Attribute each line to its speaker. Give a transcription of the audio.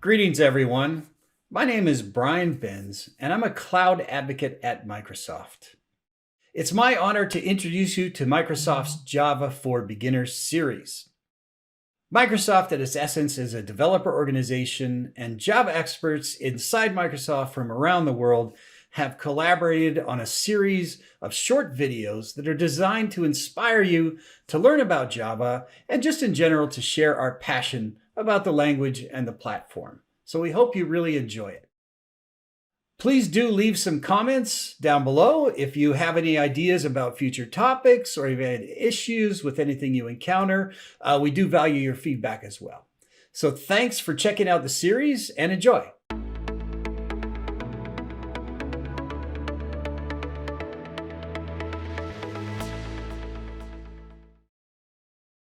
Speaker 1: Greetings, everyone. My name is Brian Benz, and I'm a cloud advocate at Microsoft. It's my honor to introduce you to Microsoft's Java for Beginners series. Microsoft, at its essence, is a developer organization, and Java experts inside Microsoft from around the world have collaborated on a series of short videos that are designed to inspire you to learn about Java and just in general to share our passion about the language and the platform. So we hope you really enjoy it. Please do leave some comments down below if you have any ideas about future topics or if you had issues with anything you encounter. We do value your feedback as well. So thanks for checking out the series and enjoy.